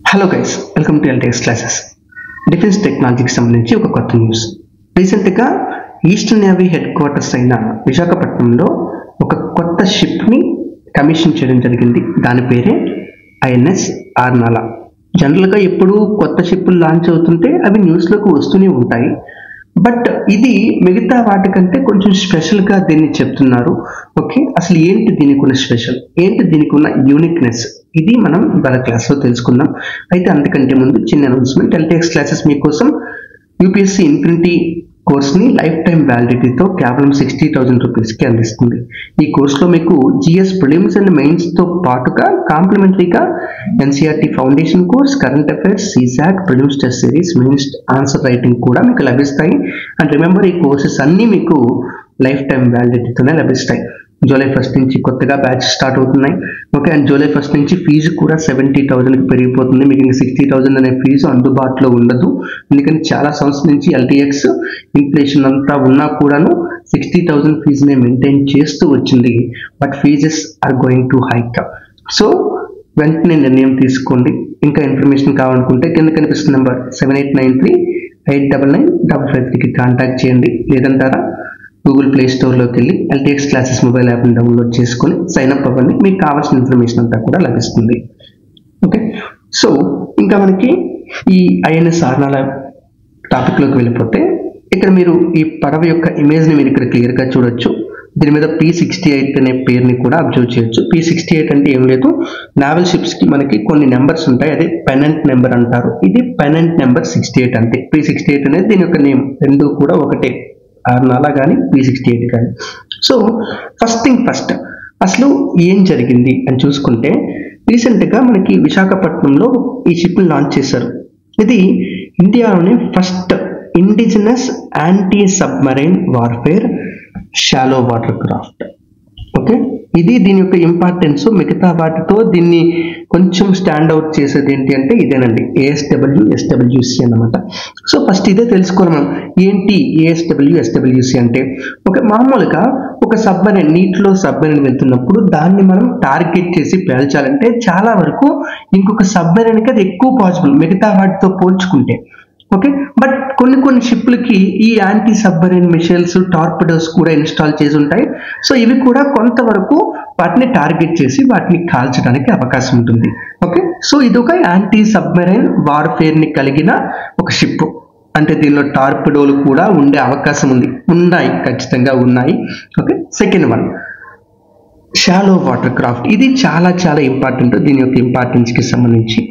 Hello guys, welcome to LTX classes. Defence టెక్నాలజీకి సంబంధించి ఒక కొత్త న్యూస్. రీసెంట్గా ఈస్టర్న్ నేవీ హెడ్ క్వార్టర్స్ అయిన విశాఖపట్నంలో ఒక కొత్త షిప్ని కమిషన్ చేయడం జరిగింది. దాని పేరే ఐఎన్ఎస్ ఆర్నాలా. జనరల్గా ఎప్పుడు కొత్త షిప్పులు లాంచ్ అవుతుంటే అవి న్యూస్లోకి వస్తూనే ఉంటాయి. బట్ ఇది మిగతా వాటికంటే కొంచెం స్పెషల్గా దీన్ని చెప్తున్నారు. ఓకే, అసలు ఏంటి దీనికి ఉన్న స్పెషల్, ఏంటి దీనికి ఉన్న యూనిక్నెస్, ఇది మనం ఇవాళ క్లాస్లో తెలుసుకుందాం. అయితే అంతకంటే ముందు చిన్న అనౌన్స్మెంట్. ఎల్టీఎక్స్ క్లాసెస్ మీకోసం యూపీఎస్సీ ఇన్ఫినిటీ కోర్స్ని లైఫ్ టైం వ్యాలిడిటీతో కేవలం 60,000 రూపీస్కి అందిస్తుంది. ఈ కోర్సులో మీకు జిఎస్ ప్రిలిమ్స్ అండ్ మెయిన్స్తో పాటుగా కాంప్లిమెంటరీగా NCERT foundation course, current affairs, CSAT, prelims test series, mains answer writing కూడా మీకు లభిస్తాయి. అండ్ రిమెంబర్, ఈ కోర్సెస్ అన్నీ మీకు లైఫ్ టైం వ్యాలిడిటీతోనే లభిస్తాయి. జూలై 1 నుంచి కొత్తగా బ్యాచ్ స్టార్ట్ అవుతున్నాయి. ఓకే, అండ్ జూలై 1 నుంచి ఫీజు కూడా 70,000కి పెరిగిపోతుంది. మీకు ఇంకా 60,000 అనే ఫీజు అందుబాటులో ఉండదు. ఎందుకంటే చాలా సంవత్సరాల నుంచి ఎల్టీఎక్స్ ఇన్ఫ్లేషన్ అంతా ఉన్నా కూడాను 60,000 ఫీజునే మెయింటైన్ చేస్తూ వచ్చింది. But fees are going to hike. So వెంటనే నిర్ణయం తీసుకోండి. ఇంకా ఇన్ఫర్మేషన్ కావాలనుకుంటే కింద కనిపిస్తున్న నెంబర్ 7893-899-553కి కాంటాక్ట్ చేయండి. లేదంటారా గూగుల్ ప్లే స్టోర్లోకి వెళ్ళి ఎల్టీఎక్స్ క్లాసెస్ మొబైల్ యాప్ని డౌన్లోడ్ చేసుకొని సైన్అప్ అవ్వండి. మీకు కావాల్సిన ఇన్ఫర్మేషన్ అంతా కూడా లభిస్తుంది. ఓకే, సో ఇంకా మనకి ఈ ఐఎన్ఎస్ ఆర్నాలా టాపిక్లోకి వెళ్ళిపోతే ఇక్కడ మీరు ఈ పడవ యొక్క ఇమేజ్ని మీరు ఇక్కడ క్లియర్గా చూడొచ్చు. దీని మీద P68 అనే పేరుని కూడా అబ్జర్వ్ చేయొచ్చు. P68 అంటే ఏం లేదు, నావల్ షిప్స్కి మనకి కొన్ని నెంబర్స్ ఉంటాయి, అదే పెనెంట్ నెంబర్ అంటారు. ఇది పెనెంట్ నెంబర్ 68 అంతే. P68 అనేది దీని యొక్క నేమ్, రెండు కూడా ఒకటే, ఆర్నాలా కానీ P68 కానీ. సో ఫస్ట్ థింగ్ ఫస్ట్, అసలు ఏం జరిగింది అని చూసుకుంటే రీసెంట్గా మనకి విశాఖపట్నంలో ఈ షిప్ని లాంచ్ చేశారు. ఇది ఇండియాలోనే first indigenous anti submarine warfare shallow water craft. Okay, ఇది దీని యొక్క ఇంపార్టెన్స్. మిగతా వాటితో దీన్ని కొంచెం స్టాండ్ అవుట్ చేసేది ఏంటి అంటే ఇదేనండి, ASWC అన్నమాట. సో ఫస్ట్ ఇదే తెలుసుకోవాలి మనం, ఏంటి ASWC అంటే. ఒక మామూలుగా ఒక సబ్మరైన్, నీటిలో సబ్మరైన్ వెళ్తున్నప్పుడు దాన్ని మనం టార్గెట్ చేసి పేల్చాలంటే చాలా వరకు ఇంకొక సబ్మరైన్కి అది ఎక్కువ పాసిబుల్ మిగతా వాటితో పోల్చుకుంటే. ఓకే, బట్ కొన్ని షిప్లకి ఈ యాంటీ సబ్మరైన్ మిసైల్స్, టార్పిడోస్ కూడా ఇన్స్టాల్ చేసి ఉంటాయి. సో ఇవి కూడా కొంతవరకు వాటిని టార్గెట్ చేసి వాటిని కాల్చడానికి అవకాశం ఉంటుంది. ఓకే, సో ఇది ఒక యాంటీ సబ్మరైన్ వార్ఫేర్ని కలిగిన ఒక షిప్. అంటే దీనిలో టార్పిడోలు కూడా ఉండే అవకాశం ఉన్నాయి, ఖచ్చితంగా ఉన్నాయి. Okay, second one shallow water craft. ఇది చాలా చాలా ఇంపార్టెంట్. దీని యొక్క ఇంపార్టెన్స్కి సంబంధించి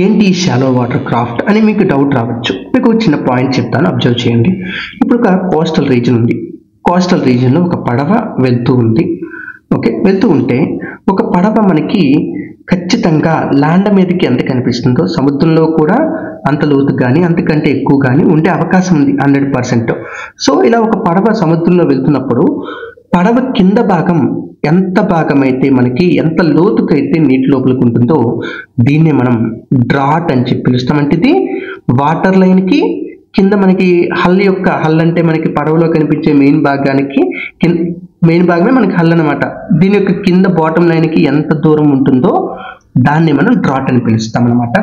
ఏంటి ఈ షాలో వాటర్ క్రాఫ్ట్ అని మీకు డౌట్ రావచ్చు. మీకు చిన్న పాయింట్ చెప్తాను, అబ్జర్వ్ చేయండి. ఇప్పుడు ఒక కోస్టల్ రీజన్ ఉంది. కోస్టల్ రీజన్లో ఒక పడవ వెళ్తూ ఉంది. ఓకే, వెళ్తూ ఉంటే ఒక పడవ మనకి ఖచ్చితంగా ల్యాండ్ మీదకి ఎంత కనిపిస్తుందో సముద్రంలో కూడా అంత లోతు కానీ అంతకంటే ఎక్కువ కానీ ఉండే అవకాశం ఉంది 100%. సో ఇలా ఒక పడవ సముద్రంలో వెళ్తున్నప్పుడు పడవ కింద భాగం ఎంత భాగం అయితే మనకి ఎంత లోతుకైతే నీటి లోపలికి ఉంటుందో దీన్నే మనం డ్రాట్ అని చెప్పి పిలుస్తాం. అంటే ఇది వాటర్ లైన్కి కింద మనకి హల్ అంటే మనకి పడవలో కనిపించే మెయిన్ భాగమే మనకి హల్ అనమాట. దీని యొక్క కింద బాటమ్ లైన్కి ఎంత దూరం ఉంటుందో దాన్ని మనం డ్రాట్ అని పిలుస్తాం అనమాట.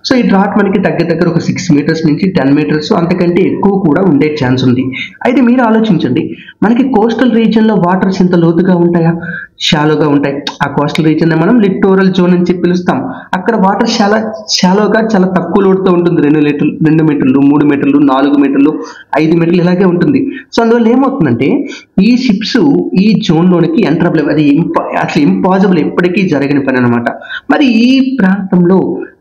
సో ఈ డ్రాట్ మనకి దగ్గర ఒక 6 మీటర్స్ నుంచి 10 మీటర్స్ అంతకంటే ఎక్కువ కూడా ఉండే ఛాన్స్ ఉంది. అయితే మీరు ఆలోచించండి, మనకి కోస్టల్ రీజియన్లో వాటర్స్ ఎంత లోతుగా ఉంటాయా? షాలోగా ఉంటాయి. ఆ కోస్టల్ రీజియన్ మనం లిటోరల్ జోన్ అని చెప్పి పిలుస్తాం. అక్కడ వాటర్ షాలోగా చాలా తక్కువ లోతుతో ఉంటుంది. 2 మీటర్లు, 3 మీటర్లు, 4 మీటర్లు, 5 మీటర్లు ఇలాగే ఉంటుంది. సో అందువల్ల ఏమవుతుందంటే ఈ షిప్స్ ఈ జోన్లోనికి ఎంటర్ అవ్వలేవు. అది అసలు ఇంపాసిబుల్, ఎప్పటికీ జరగని పని అనమాట. మరి ఈ ప్రాంతంలో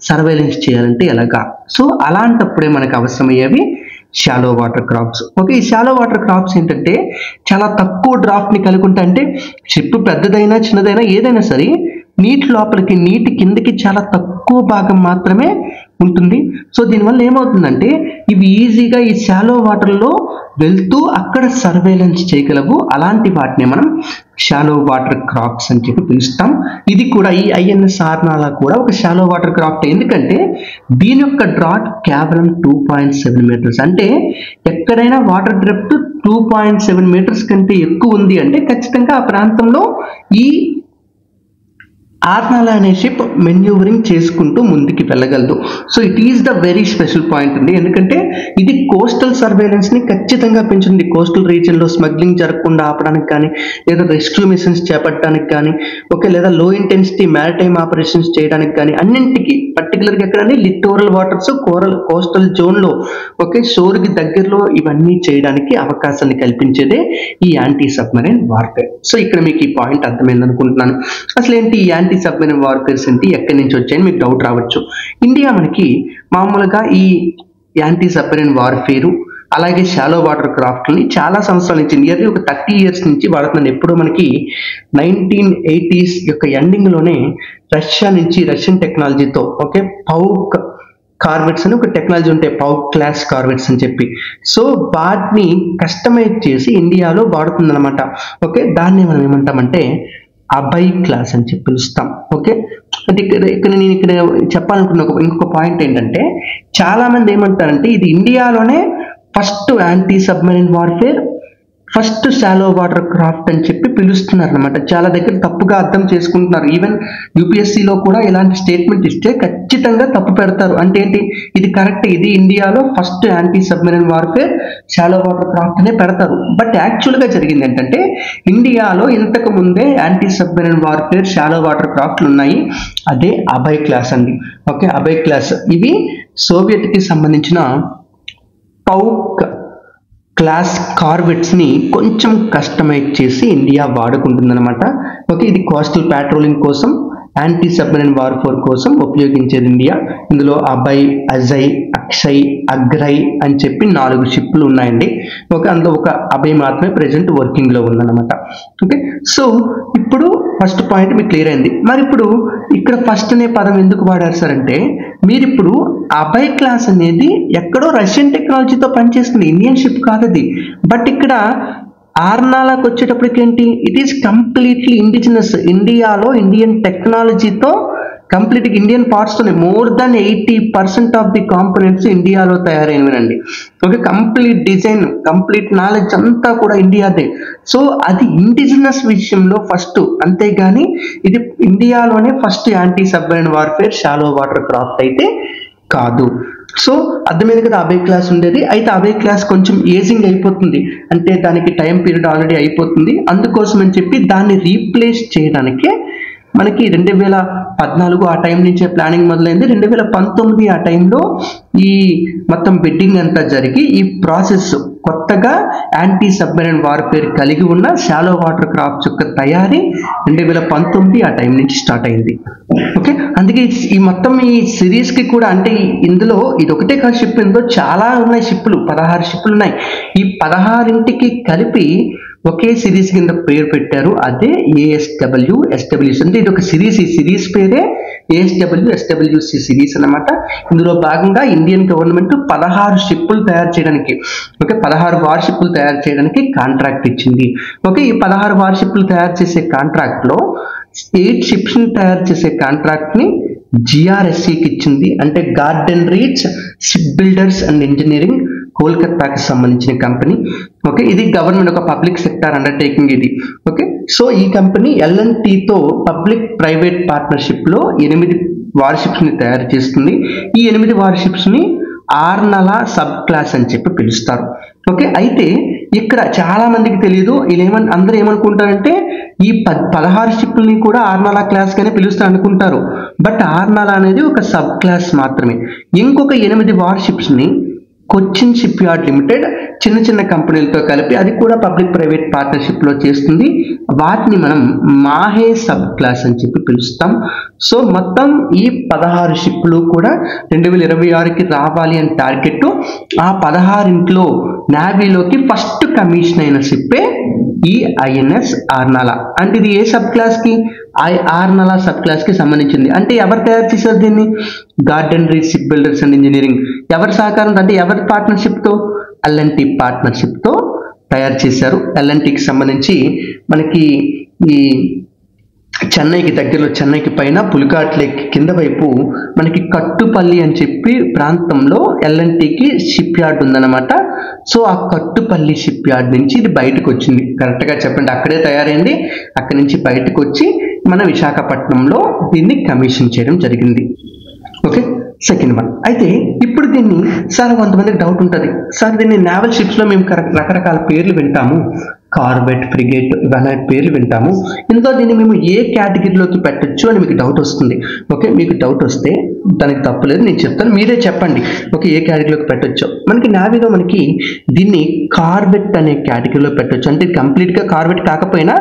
సర్వేలెన్స్ చేయాలంటే ఎలాగా? సో అలాంటప్పుడే మనకు అవసరమయ్యేవి షాలో వాటర్ క్రాఫ్ట్స్. ఓకే, ఈ షాలో వాటర్ క్రాఫ్ట్స్ ఏంటంటే చాలా తక్కువ డ్రాఫ్ట్ని కలిగి ఉంటాయి. అంటే షిప్ పెద్దదైనా చిన్నదైనా ఏదైనా సరే నీటి లోపలికి, నీటి కిందకి చాలా తక్కువ భాగం మాత్రమే ఉంటుంది. సో దీనివల్ల ఏమవుతుందంటే ఇవి ఈజీగా ఈ షాలో వాటర్లో వెళ్తూ అక్కడ సర్వేలెన్స్ చేయగలవు. అలాంటి వాటిని మనం షాలో వాటర్ క్రాఫ్ట్స్ అని చెప్పి పిలుస్తాం. ఇది కూడా ఈ ఐఎన్ఎస్ ఆర్నాలా కూడా ఒక షాలో వాటర్ క్రాఫ్ట్. ఎందుకంటే దీని యొక్క డ్రాట్ కేవలం 2.7 మీటర్స్. అంటే ఎక్కడైనా వాటర్ డెప్త్ 2.7 మీటర్స్ కంటే ఎక్కువ ఉంది అంటే ఖచ్చితంగా ఆ ప్రాంతంలో ఈ ఆర్నాలా అనే షిప్ మెన్యూవరింగ్ చేసుకుంటూ ముందుకు వెళ్ళగలదు. So it is the very special point అండి, ఎందుకంటే ఇది కోస్టల్ సర్వేలెన్స్ని ఖచ్చితంగా పెంచుతుంది. కోస్టల్ రీజియన్లో స్మగ్లింగ్ జరగకుండా ఆపడానికి కానీ, లేదా రెస్క్యూ మిషన్స్ చేపట్టడానికి కానీ, లేదా లో ఇంటెన్సిటీ మ్యారిటైమ్ ఆపరేషన్స్ చేయడానికి కానీ, అన్నింటికి పర్టికులర్గా ఎక్కడండి లిటోరల్ వాటర్స్, కోస్టల్ జోన్లో షోర్కి దగ్గరలో ఇవన్నీ చేయడానికి అవకాశాన్ని కల్పించేదే ఈ యాంటీ సబ్మెరైన్ వార్ఫేర్. సో ఇక్కడ మీకు ఈ పాయింట్ అర్థమైంది అనుకుంటున్నాను. అసలు ఏంటి ఈ యాంటీ సబ్మెరైన్ వార్ఫేర్స్ ఏంటి, ఎక్కడి నుంచి వచ్చాయని మీకు డౌట్ రావచ్చు. ఇండియా మనకి మామూలుగా ఈ యాంటీ సబ్మెరైన్ వార్ఫేరు అలాగే షాలో వాటర్ క్రాఫ్ట్ని చాలా సంవత్సరాల నుంచి, నియర్లీ ఒక 30 years నుంచి వాడుతున్నాను. ఎప్పుడు మనకి 1980s యొక్క ఎండింగ్లోనే రష్యా నుంచి, రష్యన్ టెక్నాలజీతో పౌక్ కార్వెట్స్ అని ఒక టెక్నాలజీ ఉంటాయి, పౌక్ క్లాస్ కార్వెట్స్ అని చెప్పి. సో వాటిని కస్టమైజ్ చేసి ఇండియాలో వాడుతుందన్నమాట. దాన్ని మనం ఏమంటామంటే అభయ్ క్లాస్ అని చెప్పి పిలుస్తాం. అంటే ఇక్కడ నేను చెప్పాలనుకున్న ఇంకొక పాయింట్ ఏంటంటే, చాలా మంది ఏమంటారంటే ఇది ఇండియాలోనే first anti submarine warfare, first shallow water craft అని చెప్పి పిలుస్తున్నారు అనమాట. చాలా దగ్గర తప్పుగా అర్థం చేసుకుంటున్నారు. ఈవెన్ యూపీఎస్సీలో కూడా ఇలాంటి స్టేట్మెంట్ ఇస్తే ఖచ్చితంగా తప్పు పెడతారు. అంటే ఏంటి, ఇది కరెక్ట్, ఇది ఇండియాలో first anti submarine warfare shallow water craft అనే పెడతారు. బట్ యాక్చువల్గా జరిగింది ఏంటంటే, ఇండియాలో ఇంతకు ముందే anti submarine warfare shallow water క్రాఫ్ట్లు ఉన్నాయి. అదే అభయ్ క్లాస్ అండి. అభయ్ క్లాస్ ఇవి సోవియట్కి సంబంధించిన పౌక్ క్లాస్ కార్వెట్స్ని కొంచెం కస్టమైజ్ చేసి ఇండియా వాడుకుంటుందన్నమాట. ఇది కోస్టల్ ప్యాట్రోలింగ్ కోసం, యాంటీ సబ్మెరైన్ వార్ఫేర్ కోసం ఉపయోగించేది ఇండియా. ఇందులో అభయ్, అజయ్, అక్షయ్, అగ్రై అని చెప్పి 4 షిప్లు ఉన్నాయండి. అందులో ఒక అభయ్ మాత్రమే ప్రెజెంట్ వర్కింగ్లో ఉందన్నమాట. సో ఇప్పుడు ఫస్ట్ పాయింట్ మీకు క్లియర్ అయింది. మరి ఇప్పుడు ఇక్కడ ఫస్ట్ అనే పదం ఎందుకు వాడారు సార్ అంటే, మీరు ఇప్పుడు అభయ్ క్లాస్ అనేది ఎక్కడో రష్యన్ టెక్నాలజీతో పనిచేస్తుంది, ఇండియన్ షిప్ కాదు అది. బట్ ఇక్కడ ఆర్నాలాకి వచ్చేటప్పటికి ఏంటి, ఇట్ ఈస్ కంప్లీట్లీ ఇండిజినస్, ఇండియాలో ఇండియన్ టెక్నాలజీతో కంప్లీట్గా ఇండియన్ పార్ట్స్తోనే more than 80% of the components ఇండియాలో తయారైనవినండి. కంప్లీట్ డిజైన్, కంప్లీట్ నాలెడ్జ్ అంతా కూడా ఇండియాదే. సో అది ఇండిజినస్ విషయంలో ఫస్ట్, అంతేగాని ఇది ఇండియాలోనే first anti submarine warfare shallow water craft అయితే కాదు. సో అర్థమైంది కదా, అభయ్ క్లాస్ ఉండేది. అయితే అభయ్ క్లాస్ కొంచెం ఏజింగ్ అయిపోతుంది, అంటే దానికి టైం పీరియడ్ ఆల్రెడీ అయిపోతుంది. అందుకోసం అని చెప్పి దాన్ని రీప్లేస్ చేయడానికే మనకి 2014 ఆ టైం నుంచే ప్లానింగ్ మొదలైంది. 2019 ఆ టైంలో ఈ మొత్తం బిడ్డింగ్ అంతా జరిగి ఈ ప్రాసెస్ కొత్తగా యాంటీ సబ్మెరైన్ వార్ఫేర్ కలిగి ఉన్న షాలో వాటర్ క్రాఫ్ట్స్ యొక్క తయారీ 2019 ఆ టైం నుంచి స్టార్ట్ అయింది. అందుకే ఈ మొత్తం ఈ సిరీస్కి కూడా, అంటే ఇందులో ఇది ఒకటే కాదు షిప్, ఇందులో చాలా ఉన్నాయి షిప్లు, 16 షిప్లు ఉన్నాయి. ఈ 16ంటికి కలిపి ఒకే సిరీస్ కింద పేరు పెట్టారు, అదే ASW SWC. అంటే ఇది ఒక సిరీస్, ఈ సిరీస్ పేరే ASW SWC సిరీస్ అన్నమాట. ఇందులో భాగంగా ఇండియన్ గవర్నమెంట్ 16 షిప్పులు తయారు చేయడానికి, 16 వార్ షిప్పులు తయారు చేయడానికి కాంట్రాక్ట్ ఇచ్చింది. ఈ 16 వార్ షిప్పులు తయారు చేసే కాంట్రాక్ట్ లో 8 షిప్స్ ని తయారు చేసే కాంట్రాక్ట్ ని GRSCకి ఇచ్చింది. అంటే garden reach ship builders and engineering, కోల్కతాకి సంబంధించిన కంపెనీ. ఇది గవర్నమెంట్ ఒక పబ్లిక్ సెక్టార్ అండర్టేకింగ్ ఇది. సో ఈ కంపెనీ LNTతో పబ్లిక్ ప్రైవేట్ పార్ట్నర్షిప్ లో 8 వార్షిప్స్ ని తయారు చేస్తుంది. ఈ 8 వార్షిప్స్ ని ఆర్నాలా సబ్ క్లాస్ అని చెప్పి పిలుస్తారు. అయితే ఇక్కడ చాలా మందికి తెలియదు, అందరూ ఏమనుకుంటారంటే ఈ 16 షిప్లని కూడా ఆర్నాలా క్లాస్ గానే పిలుస్తారు అనుకుంటారు. బట్ ఆర్నాలా అనేది ఒక సబ్ క్లాస్ మాత్రమే. ఇంకొక 8 వార్షిప్స్ ని కొచ్చిన్ షిప్ యార్డ్ లిమిటెడ్ చిన్న చిన్న కంపెనీలతో కలిపి, అది కూడా పబ్లిక్ ప్రైవేట్ పార్ట్నర్షిప్ లో చేస్తుంది. వాటిని మనం మాహే సబ్ క్లాస్ అని చెప్పి పిలుస్తాం. సో మొత్తం ఈ 16 షిప్లు కూడా 2026కి రావాలి అని టార్గెట్. ఆ 16ంట్లో నేవీలోకి ఫస్ట్ కమిషన్ అయిన షిప్పే ఈ INS ఆర్నాలా. అంటే ఇది ఏ సబ్ క్లాస్ కి, ఆర్నాలా సబ్ క్లాస్ కి సంబంధించింది. అంటే ఎవరు తయారు చేశారు దీన్ని, garden reach ship builders and engineering. ఎవరి సహకారం, అంటే ఎవరి పార్ట్నర్షిప్ తో, LNT పార్ట్నర్షిప్ తో తయారు చేశారు. LNTకి సంబంధించి మనకి ఈ చెన్నైకి దగ్గరలో, చెన్నైకి పైన పులికాట్ లేక్ కింద వైపు మనకి కట్టుపల్లి అని చెప్పి ప్రాంతంలో LNTకి షిప్ యార్డ్ ఉందన్నమాట. సో ఆ కట్టుపల్లి షిప్ యార్డ్ నుంచి ఇది బయటకు వచ్చింది. కరెక్ట్గా చెప్పండి, అక్కడే తయారైంది. అక్కడి నుంచి బయటకు వచ్చి మన విశాఖపట్నంలో దీన్ని కమిషన్ చేయడం జరిగింది. Okay, second one. అయితే ఇప్పుడు దీన్ని సార్ కొంతమందికి డౌట్ ఉంటుంది, సార్ దీన్ని నేవల్ షిప్స్లో మేము రకరకాల పేర్లు వింటాము, కార్బెట్, ఫ్రిగేట్ ఇవన్నీ పేర్లు వింటాము, ఇందులో దీన్ని మేము ఏ కేటగిరీలోకి పెట్టచ్చు అని మీకు డౌట్ వస్తుంది. ఓకే, మీకు డౌట్ వస్తే దానికి తప్పులేదు, నేను చెప్తాను, మీరే చెప్పండి ఓకే ఏ కేటగిరీలోకి పెట్టచ్చు. మనకి నావీలో మనకి దీన్ని కార్బెట్ అనే కేటగిరీలో పెట్టచ్చు, అంటే కంప్లీట్గా కార్బెట్ కాకపోయినా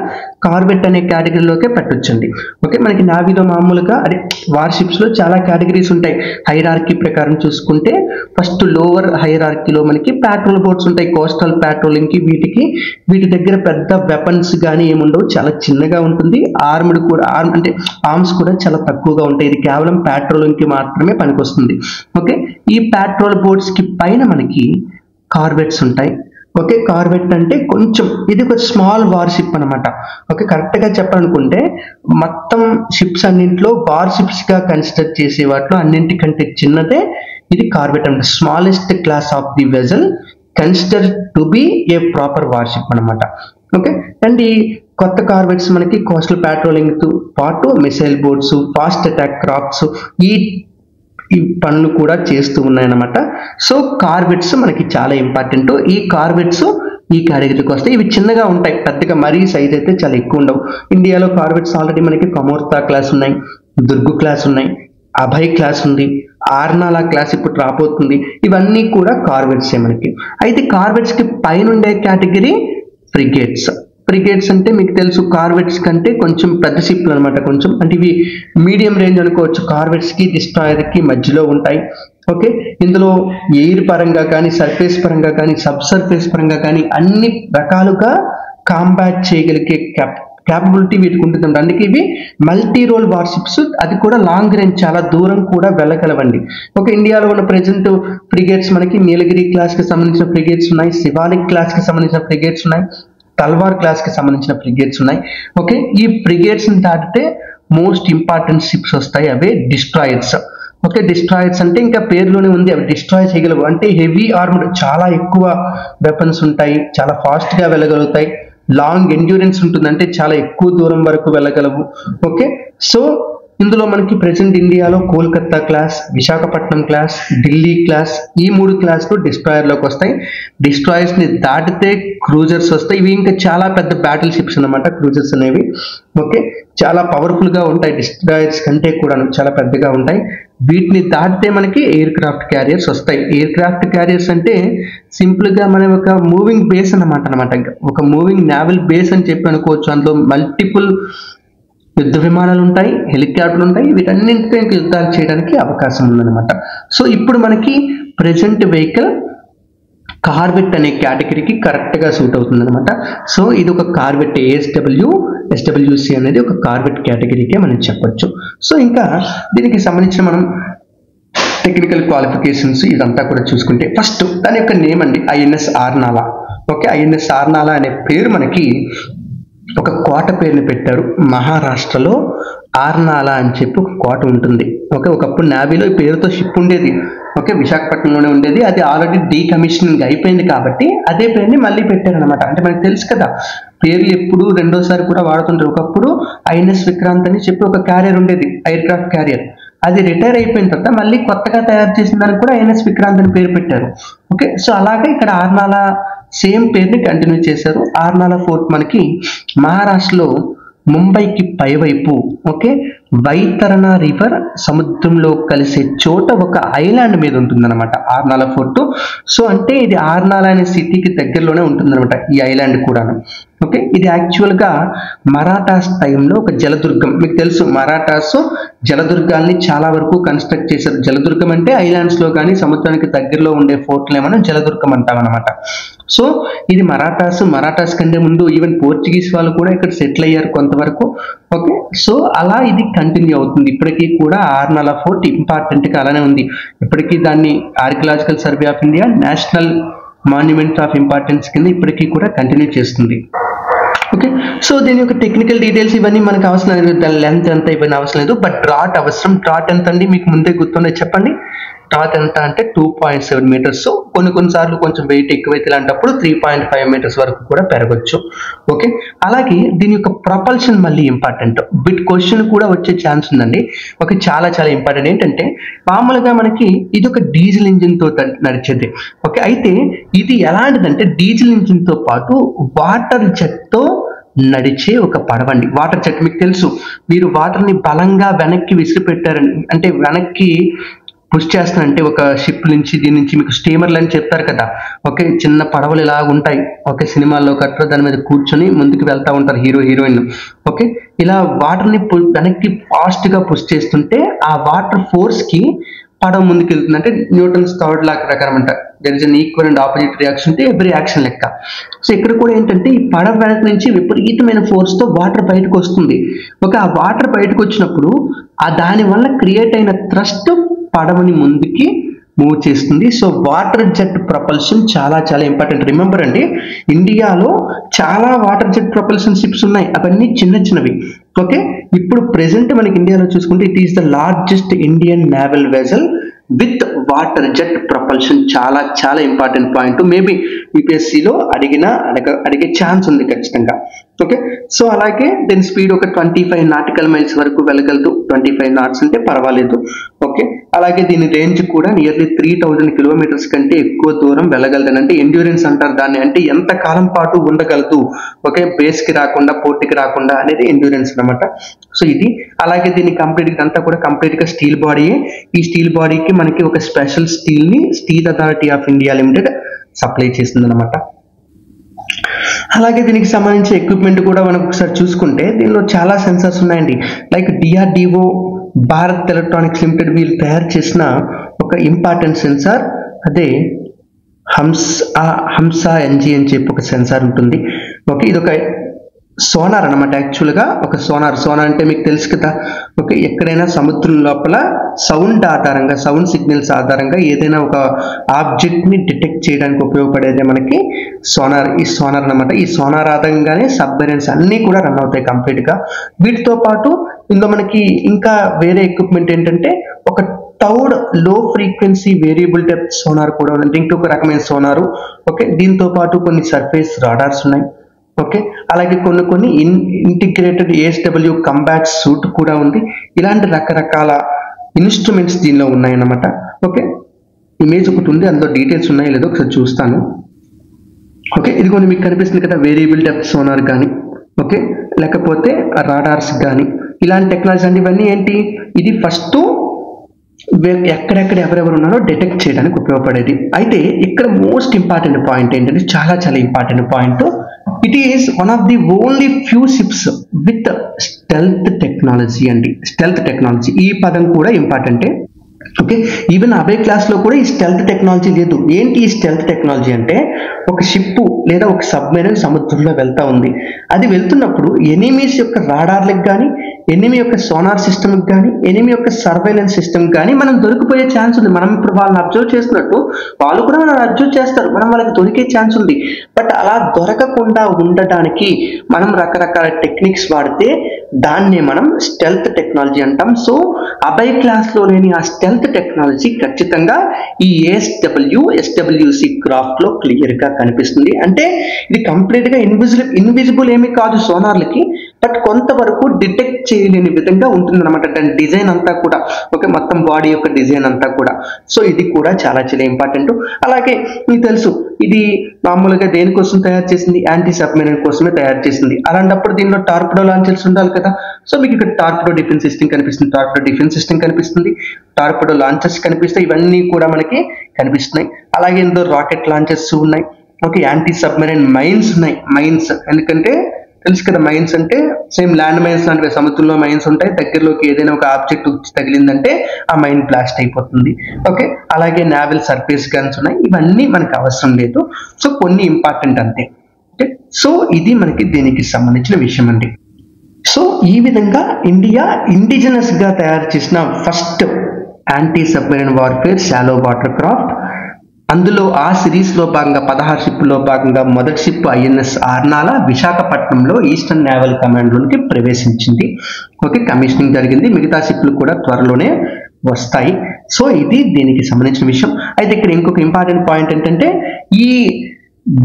కార్బెట్ అనే కేటగిరీలోకే పెట్టొచ్చండి. ఓకే, మనకి నావీలో మామూలుగా అదే వార్షిప్స్లో చాలా కేటగిరీస్ ఉంటాయి. హైరార్కీ ప్రకారం చూసుకుంటే ఫస్ట్ లోవర్ హైరార్కీలో మనకి పెట్రోల్ బోట్స్ ఉంటాయి, కోస్టల్ పెట్రోలింగ్కి వీటి దగ్గర పెద్ద వెపన్స్ కానీ ఏముండవు, చాలా చిన్నగా ఉంటుంది. ఆర్మ్డ్ కూడా అంటే ఆర్మ్స్ కూడా చాలా తక్కువగా ఉంటాయి. ఇది కేవలం పెట్రోలింగ్కి మాత్రమే పనికొస్తుంది. ఓకే, ఈ పెట్రోల్ బోట్స్ కి పైన మనకి కార్బెట్స్ ఉంటాయి. ఓకే, కార్బెట్ అంటే కొంచెం ఇది ఒక స్మాల్ వార్షిప్ అనమాట. ఓకే, కరెక్ట్గా చెప్పాలనుకుంటే మొత్తం షిప్స్ అన్నింటిలో వార్షిప్స్గా కన్సిడర్ చేసే వాటిలో అన్నింటికంటే చిన్నదే ఇది కార్బెట్ అంటే smallest class of the vessel consider to be a proper worship అనమాట. ఓకే, అండ్ ఈ కొత్త కార్బెట్స్ మనకి కోస్టల్ పెట్రోలింగ్ తో పాటు missile boats, fast attack crafts ఈ పనులు కూడా చేస్తూ ఉన్నాయన్నమాట. సో కార్బెట్స్ మనకి చాలా ఇంపార్టెంట్. ఈ కార్బెట్స్ ఈ కేటగిరీకి వస్తాయి. ఇవి చిన్నగా ఉంటాయి, పెద్దగా మరీ సైజ్ అయితే చాలా ఎక్కువ ఉండవు. ఇండియాలో కార్బెట్స్ ఆల్రెడీ మనకి కమోర్తా క్లాస్ ఉన్నాయి, దుర్గు క్లాస్ ఉన్నాయి, అభయ్ క్లాస్ ఉంది, ఆర్నాలా క్లాస్ ఇప్పుడు రాబోతుంది. ఇవన్నీ కూడా కార్బెట్సే మనకి. అయితే కార్బెట్స్ కి పైన ఉండే కేటగిరీ ఫ్రిగేట్స్. ఫ్రిగేట్స్ అంటే మీకు తెలుసు కార్బెట్స్ కంటే కొంచెం పెద్ద షిప్లు అనమాట, కొంచెం అంటే ఇవి మీడియం రేంజ్ అనుకోవచ్చు. కార్బెట్స్ కి డిస్ట్రాయర్ కి మధ్యలో ఉంటాయి. ఓకే, ఇందులో ఎయిర్ పరంగా కానీ, సర్ఫేస్ పరంగా కానీ, సబ్ సర్ఫేస్ పరంగా కానీ అన్ని రకాలుగా కాంబాట్ చేయగలిగే క్యాపబిలిటీ వీటికి ఉంటుంది. అందుకే ఇవి మల్టీ రోల్ వార్షిప్స్, అది కూడా లాంగ్ రేంజ్, చాలా దూరం కూడా వెళ్ళగలవండి. ఒక ఇండియాలో ఉన్న ప్రెజెంట్ ఫ్రిగేట్స్ మనకి నీలగిరి క్లాస్ కి సంబంధించిన ఫ్రిగేట్స్ ఉన్నాయి, శివాలిక్ క్లాస్ కి సంబంధించిన ఫ్రిగేట్స్ ఉన్నాయి, తల్వార్ క్లాస్ కి సంబంధించిన ఫ్రిగేట్స్ ఉన్నాయి. ఓకే, ఈ ఫ్రిగేట్స్ ని దాటితే మోస్ట్ ఇంపార్టెంట్ షిప్స్ వస్తాయి, అవే డిస్ట్రాయర్స్. ఓకే, డిస్ట్రాయర్స్ అంటే ఇంకా పేరులోనే ఉంది, అవి డిస్ట్రాయ్ చేయగలవు. అంటే హెవీ ఆర్మ్డ్, చాలా ఎక్కువ వెపన్స్ ఉంటాయి, చాలా ఫాస్ట్ గా వెళ్ళగలుగుతాయి, లాంగ్ ఎండ్యూరెన్స్ ఉంటుంది, అంటే చాలా ఎక్కువ దూరం వరకు వెళ్ళగలవు. ఓకే, సో ఇందులో మనకి ప్రెసెంట్ ఇండియాలో Kolkata class, Visakhapatnam class, Delhi class, ఈ 3 క్లాస్లు డిస్ట్రాయర్లోకి వస్తాయి. డిస్ట్రాయర్స్ ని దాటితే క్రూజర్స్ వస్తాయి. ఇవి ఇంకా చాలా పెద్ద బ్యాటిల్ షిప్స్ అన్నమాట క్రూజర్స్ అనేవి. ఓకే, చాలా పవర్ఫుల్ గా ఉంటాయి, డిస్ట్రాయర్స్ కంటే కూడా చాలా పెద్దగా ఉంటాయి. వీటిని దాటితే మనకి ఎయిర్ క్రాఫ్ట్ క్యారియర్స్ వస్తాయి. ఎయిర్ క్రాఫ్ట్ క్యారియర్స్ అంటే సింపుల్ గా మనం ఒక మూవింగ్ బేస్ అనమాట, ఒక మూవింగ్ నావల్ బేస్ అని చెప్పి అనుకోవచ్చు. అందులో మల్టిపుల్ యుద్ధ విమానాలు ఉంటాయి, హెలికాప్టర్లు ఉంటాయి, వీటన్నింటితో ఇంకా యుద్ధాలు చేయడానికి అవకాశం ఉందన్నమాట. సో ఇప్పుడు మనకి ప్రెజెంట్ వెహికల్ కార్బెట్ అనే కేటగిరీకి కరెక్ట్ గా సూట్ అవుతుంది అనమాట. సో ఇది ఒక కార్బెట్ ఎస్డబ్ల్యూసి అనేది ఒక కార్బెట్ కేటగిరీకే మనం చెప్పొచ్చు. సో ఇంకా దీనికి సంబంధించిన మనం టెక్నికల్ క్వాలిఫికేషన్స్ ఇదంతా కూడా చూసుకుంటే ఫస్ట్ దాని యొక్క నేమ్ అండి, ఐఎన్ఎస్ ఆర్నాలా. ఓకే, ఐఎన్ఎస్ ఆర్నాలా అనే పేరు మనకి ఒక కోట పేరుని పెట్టారు. మహారాష్ట్రలో ఆర్నాలా అని చెప్పి ఒక కోట ఉంటుంది. ఓకే, ఒకప్పుడు నావీలో ఈ పేరుతో షిప్ ఉండేది. ఓకే, విశాఖపట్నంలోనే ఉండేది. అది ఆల్రెడీ డీకమిషనింగ్ అయిపోయింది కాబట్టి అదే పేరుని మళ్ళీ పెట్టారనమాట. అంటే మనకు తెలుసు కదా, పేర్లు ఎప్పుడు రెండోసారి కూడా వాడుతుంటారు. ఒకప్పుడు ఐఎన్ఎస్ విక్రాంత్ అని చెప్పి ఒక క్యారియర్ ఉండేది, ఎయిర్ క్రాఫ్ట్ క్యారియర్. అది రిటైర్ అయిపోయిన తర్వాత మళ్ళీ కొత్తగా తయారు చేసిన దానికి కూడా ఐఎన్ఎస్ విక్రాంత్ అని పేరు పెట్టారు. ఓకే, సో అలాగే ఇక్కడ ఆర్నాలా సేమ్ పేరుని కంటిన్యూ చేశారు. ఆర్నాలా ఫోర్ట్ మనకి మహారాష్ట్రలో ముంబైకి పైవైపు, ఓకే, వైతరణా రివర్ సముద్రంలో కలిసే చోట ఒక ఐలాండ్ మీద ఉంటుందన్నమాట ఆర్నాలా ఫోర్ట్. సో అంటే ఇది ఆర్నాలా అనే సిటీకి దగ్గరలోనే ఉంటుందన్నమాట ఈ ఐలాండ్ కూడాను. ఓకే, ఇది యాక్చువల్గా మరాఠాస్ టైంలో ఒక జలదుర్గం. మీకు తెలుసు మరాఠాస్ జలదుర్గాల్ని చాలా వరకు కన్స్ట్రక్ట్ చేశారు. జలదుర్గం అంటే ఐలాండ్స్ లో కానీ సముద్రానికి దగ్గరలో ఉండే ఫోర్ట్లే మనం జలదుర్గం అంటాం అనమాట. సో ఇది మరాఠాస్ కంటే ముందు ఈవెన్ పోర్చుగీస్ వాళ్ళు కూడా ఇక్కడ సెటిల్ అయ్యారు కొంతవరకు. ఓకే, సో అలా ఇది కంటిన్యూ అవుతుంది. ఇప్పటికీ కూడా ఆర్నాలా ఫోర్ట్ ఇంపార్టెంట్ గా అలానే ఉంది. ఇప్పటికీ దాన్ని archaeological survey of India national monument of importance కింద ఇప్పటికీ కూడా కంటిన్యూ చేస్తుంది. ఓకే, సో దీని యొక్క టెక్నికల్ డీటెయిల్స్ ఇవన్నీ మనకు అవసరం లేదు, దాని లెంత్ ఎంత ఇవన్నీ అవసరం లేదు. బట్ డ్రాట్ అవసరం. డ్రాట్ ఎంత అండి మీకు ముందే గుర్తుండే చెప్పండి. టాత్ ఎంత అంటే 2.7 మీటర్స్. కొన్నిసార్లు కొంచెం వెయిట్ ఎక్కువైతే ఇలాంటప్పుడు 3.5 మీటర్స్ వరకు కూడా పెరగచ్చు. ఓకే, అలాగే దీని యొక్క ప్రపల్షన్ మళ్ళీ ఇంపార్టెంట్. బిట్ క్వశ్చన్ కూడా వచ్చే ఛాన్స్ ఉందండి. ఓకే, చాలా చాలా ఇంపార్టెంట్. ఏంటంటే మామూలుగా మనకి ఇది ఒక డీజిల్ ఇంజిన్ తో నడిచేది. ఓకే, అయితే ఇది ఎలాంటిదంటే డీజిల్ ఇంజిన్ తో పాటు వాటర్ జెట్ తో నడిచే ఒక పడవండి. వాటర్ జెట్ మీకు తెలుసు, మీరు వాటర్ ని బలంగా వెనక్కి విసిరిపెట్టారని అంటే వెనక్కి పుష్ చేస్తానంటే ఒక షిప్ నుంచి దీని నుంచి మీకు స్టీమర్లు అని చెప్తారు కదా. ఓకే, చిన్న పడవలు ఇలా ఉంటాయి. ఓకే, సినిమాల్లో కట్ట దాని మీద కూర్చొని ముందుకు వెళ్తా ఉంటారు హీరో హీరోయిన్. ఓకే, ఇలా వాటర్ ని వెనక్కి ఫాస్ట్ గా పుష్ చేస్తుంటే ఆ వాటర్ ఫోర్స్ కి పడవ ముందుకు వెళ్తుంది. అంటే న్యూటన్స్ థర్డ్ లా ప్రకారం అంట there is an equal and opposite reaction to every action లెక్క. సో ఇక్కడ కూడా ఏంటంటే ఈ పడవ వెనక నుంచి విపరీతమైన ఫోర్స్ తో వాటర్ బయటకు వస్తుంది. ఓకే, ఆ వాటర్ బయటకు వచ్చినప్పుడు ఆ దాని వల్ల క్రియేట్ అయిన థ్రస్ట్ పడవని ముందుకి మూవ్ చేస్తుంది. సో వాటర్ జెట్ ప్రపల్షన్ చాలా చాలా ఇంపార్టెంట్. రిమెంబర్ అండి, ఇండియాలో చాలా వాటర్ జెట్ ప్రపల్షన్ షిప్స్ ఉన్నాయి, అవన్నీ చిన్న చిన్నవి. ఓకే, ఇప్పుడు ప్రెసెంట్ మనకి ఇండియాలో చూసుకుంటే it is the largest Indian naval vessel with water jet propulsion. చాలా చాలా ఇంపార్టెంట్ పాయింట్. మేబీ యూపీఎస్సీలో అడిగే ఛాన్స్ ఉంది ఖచ్చితంగా. ఓకే, సో అలాగే దీని స్పీడ్ ఒక 25 నాటికల్ మైల్స్ వరకు వెళ్ళగలదు. 25 నాట్స్ అంటే పర్వాలేదు. ఓకే, అలాగే దీని రేంజ్ కూడా నియర్లీ 3000 కిలోమీటర్స్ కంటే ఎక్కువ దూరం వెళ్ళగలదు. అంటే ఎండ్యూరెన్స్ అంటారు దాన్ని, అంటే ఎంత కాలం పాటు ఉండగలదు. ఓకే, బేస్ కి రాకుండా పోర్ట్కి రాకుండా అనేది ఎండ్యూరెన్స్ అనమాట. సో ఇది అలాగే దీని కంప్లీట్ అంతా కూడా కంప్లీట్ గా స్టీల్ బాడీయే. ఈ స్టీల్ బాడీకి మనకి ఒక స్పెషల్ స్టీల్ ని steel authority of India limited supply చేస్తుంది అనమాట. అలాగే దీనికి సంబంధించిన ఎక్విప్మెంట్ కూడా మనం ఒకసారి చూసుకుంటే దీనిలో చాలా సెన్సార్స్ ఉన్నాయండి. Like DRDO Bharat electronics limited వీళ్ళు తయారు చేసిన ఒక ఇంపార్టెంట్ సెన్సార్, అదే హంసా ఎన్జీ అని చెప్పి ఒక సెన్సార్ ఉంటుంది. ఓకే, ఇది ఒక సోనార్ అనమాట. యాక్చువల్గా ఒక సోనార్ అంటే మీకు తెలుసు కదా. ఓకే, ఎక్కడైనా సముద్రం లోపల సౌండ్ ఆధారంగా, సౌండ్ సిగ్నల్స్ ఆధారంగా ఏదైనా ఒక ఆబ్జెక్ట్ ని డిటెక్ట్ చేయడానికి ఉపయోగపడేదే మనకి సోనార్. ఈ సోనార్ అనమాట. ఈ సోనార్ ఆధారంగానే సబ్మెరైన్స్ అన్ని కూడా రన్ అవుతాయి కంప్లీట్ గా. వీటితో పాటు ఇందులో మనకి ఇంకా వేరే ఎక్విప్మెంట్ ఏంటంటే ఒక టౌడ్ లో ఫ్రీక్వెన్సీ వేరియబుల్ డెప్త్ సోనార్ కూడా ఉంది. ఇంకొక రకమైన సోనారు. ఓకే, దీంతో పాటు కొన్ని సర్ఫేస్ రాడార్స్ ఉన్నాయి. ఓకే, అలాగే కొన్ని ఇంటిగ్రేటెడ్ ఏఎస్డబ్ల్యూ కంబాట్ సూట్ కూడా ఉంది. ఇలాంటి రకరకాల ఇన్స్ట్రుమెంట్స్ దీనిలో ఉన్నాయన్నమాట. ఓకే, ఇమేజ్ ఒకటి ఉంది, అందులో డీటెయిల్స్ ఉన్నాయి లేదో ఒకసారి చూస్తాను. ఓకే, ఇది కొన్ని మీకు కనిపిస్తుంది కదా, వేరియబుల్ డెప్త్ సోనార్ కానీ, ఓకే, లేకపోతే రాడార్స్ కానీ ఇలాంటి టెక్నాలజీ అండి. ఇవన్నీ ఏంటి, ఇది ఫస్ట్ ఎక్కడెక్కడ ఎవరెవరు ఉన్నారో డిటెక్ట్ చేయడానికి ఉపయోగపడేది. అయితే ఇక్కడ మోస్ట్ ఇంపార్టెంట్ పాయింట్ ఏంటంటే చాలా చాలా important point, it is one of the only few ships with stealth technology అండి. స్టెల్త్ టెక్నాలజీ ఈ పదం కూడా ఇంపార్టెంటే. ఓకే, ఈవెన్ అబే క్లాస్ లో కూడా ఈ స్టెల్త్ టెక్నాలజీ లేదు. ఏంటి ఈ స్టెల్త్ టెక్నాలజీ అంటే, ఒక షిప్ లేదా ఒక సబ్మెరైన్ సముద్రంలో వెళ్తా ఉంది. అది వెళ్తున్నప్పుడు ఎనిమీస్ యొక్క రాడార్లకు కానీ, ఎనిమీ యొక్క సోనార్ సిస్టమ్కి కానీ, ఎనిమీ యొక్క సర్వైలెన్స్ సిస్టమ్కి కానీ మనం దొరికిపోయే ఛాన్స్ ఉంది. మనం ఇప్పుడు వాళ్ళని అబ్జర్వ్ చేస్తున్నట్టు వాళ్ళు కూడా మనం అబ్జర్వ్ చేస్తారు, మనం వాళ్ళకి దొరికే ఛాన్స్ ఉంది. బట్ అలా దొరకకుండా ఉండటానికి మనం రకరకాల టెక్నిక్స్ వాడితే దాన్నే మనం స్టెల్త్ టెక్నాలజీ అంటాం. సో అబై క్లాస్ లో లేని ఆ స్టెల్త్ టెక్నాలజీ ఖచ్చితంగా ఈ ఎస్డబ్ల్యూసి క్రాఫ్ట్ లో క్లియర్ గా కనిపిస్తుంది. అంటే ఇది కంప్లీట్ గా ఇన్విజిబుల్ ఏమీ కాదు సోనార్లకి, బట్ కొంతవరకు డిటెక్ట్ చేయలేని విధంగా ఉంటుంది అనమాట దాని డిజైన్ అంతా కూడా. ఓకే, మొత్తం బాడీ యొక్క డిజైన్ అంతా కూడా. సో ఇది కూడా చాలా చాలా ఇంపార్టెంట్. అలాగే మీకు తెలుసు ఇది మామూలుగా దేనికోసం తయారు చేసింది, యాంటీ సబ్మెరైన్ కోసమే తయారు చేసింది. అలాంటప్పుడు దీనిలో టార్పిడో లాంచర్స్ ఉండాలి కదా. సో మీకు ఇక్కడ టార్పిడో డిఫెన్స్ సిస్టమ్ కనిపిస్తుంది, టార్పిడో డిఫెన్స్ సిస్టమ్ కనిపిస్తుంది, టార్పిడో లాంచర్స్ కనిపిస్తాయి, ఇవన్నీ కూడా మనకి కనిపిస్తున్నాయి. అలాగే ఇందులో రాకెట్ లాంచర్స్ ఉన్నాయి. ఓకే, యాంటీ సబ్మెరైన్ మైన్స్ ఉన్నాయి. మైన్స్ ఎందుకంటే తెలుసు కదా, మైన్స్ అంటే సేమ్ ల్యాండ్ మైన్స్ లాంటివి, సముద్రంలో మైన్స్ ఉంటాయి. దగ్గరలోకి ఏదైనా ఒక ఆబ్జెక్ట్ తగిలిందంటే ఆ మైన్ బ్లాస్ట్ అయిపోతుంది. ఓకే, అలాగే నావల్ సర్ఫేస్ గన్స్ ఉన్నాయి. ఇవన్నీ మనకు అవసరం లేదు. సో కొన్ని ఇంపార్టెంట్ అంతే. ఓకే, సో ఇది మనకి దీనికి సంబంధించిన విషయం అండి. సో ఈ విధంగా ఇండియా ఇండిజినస్ గా తయారు చేసిన first anti submarine warfare shallow water craft. అందులో ఆ సిరీస్ లో భాగంగా 16 షిప్లో భాగంగా మొదటి షిప్ ఐఎన్ఎస్ ఆర్నాల విశాఖపట్నంలో ఈస్టర్న్ నేవల్ కమాండ్ లోనికి ప్రవేశించింది. ఓకే, కమిషనింగ్ జరిగింది. మిగతా షిప్లు కూడా త్వరలోనే వస్తాయి. సో ఇది దీనికి సంబంధించిన విషయం. అయితే ఇక్కడ ఇంకొక ఇంపార్టెంట్ పాయింట్ ఏంటంటే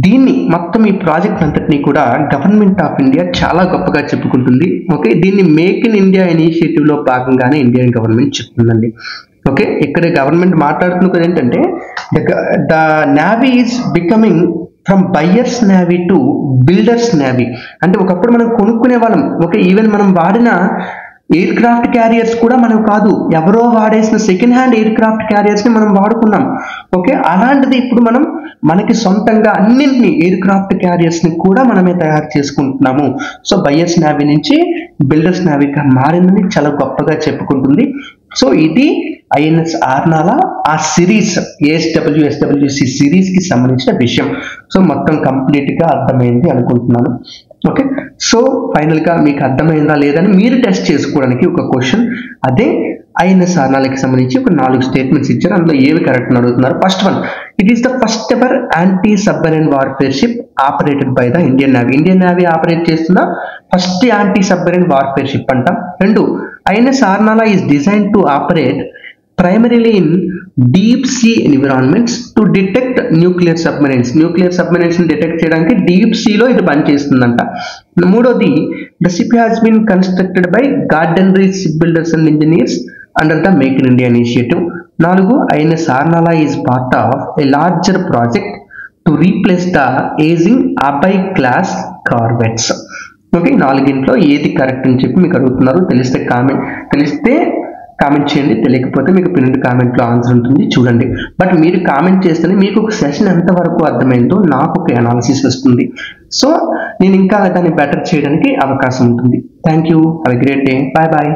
దీన్ని మొత్తం ఈ ప్రాజెక్ట్ అంతటినీ కూడా గవర్నమెంట్ ఆఫ్ ఇండియా చాలా గొప్పగా చెప్పుకుంటుంది. ఓకే, దీన్ని మేక్ ఇన్ ఇండియా ఇనిషియేటివ్ లో భాగంగానే ఇండియన్ గవర్నమెంట్ చెప్తుందండి. ఓకే, ఇక్కడ గవర్నమెంట్ మాట్లాడుతున్నది ఏంటంటే the navy is becoming from buyers navy to builders navy. అంటే ఒకప్పుడు మనం కొనుక్కునే వాళ్ళం. ఓకే, ఈవెన్ మనం వాడిన ఎయిర్ క్రాఫ్ట్ క్యారియర్స్ కూడా మనం కాదు, ఎవరో వాడేసిన second hand aircraft carriers ని మనం వాడుకున్నాం. ఓకే, అలాంటిది ఇప్పుడు మనం మనకి సొంతంగా అన్నింటినీ ఎయిర్ క్రాఫ్ట్ క్యారియర్స్ ని కూడా మనమే తయారు చేసుకుంటున్నాము. సో బయర్స్ నేవీ నుంచి బిల్డర్స్ నేవీగా మారిందని చాలా గొప్పగా చెప్పుకుంటుంది. సో ఇది ఐఎన్ఎస్ ఆర్నాలా ఆ సిరీస్ ఏఎస్డబ్ల్యూసి సిరీస్ కి సంబంధించిన విషయం. సో మొత్తం కంప్లీట్ గా అర్థమైంది అనుకుంటున్నాను. ఓకే, సో ఫైనల్ గా మీకు అర్థమైందా లేదని మీరు టెస్ట్ చేసుకోవడానికి ఒక క్వశ్చన్, అదే ఐఎన్ఎస్ ఆర్నాలాకి సంబంధించి ఒక 4 స్టేట్మెంట్స్ ఇచ్చారు. అందులో ఏవి కరెక్ట్ అని అడుగుతున్నారు. First one, it is the first ever anti submarine warfare ship operated by the Indian navy. Indian navy operate చేస్తున్న first anti submarine warfare ship అంట. 2, INS Arnala is design to operate primarily in deep sea environments to detect nuclear submarines. Nuclear submarines ని detect చేయడానికి deep సీలో ఇది పనిచేస్తుందంట. 3వది, the ship has been constructed by Gardner ship builders and engineers under the Make in India initiative. 4, INS Arnala is part of a larger project to replace the aging Abai class corvettes. Okay, 4 ఏది correct అని చెప్పి మీకు అడుగుతున్నారు. తెలిస్తే comment చేయండి, తెలియకపోతే మీకు పిన్నెడ్ కామెంట్లో ఆన్సర్ ఉంటుంది, చూడండి. బట్ మీరు కామెంట్ చేస్తేనే మీకు ఒక సెషన్ ఎంతవరకు అర్థమైందో నాకు ఒక అనాలిసిస్ వస్తుంది. సో నేను ఇంకా దాన్ని బెటర్ చేయడానికి అవకాశం ఉంటుంది. Thank you, have a great day, bye bye.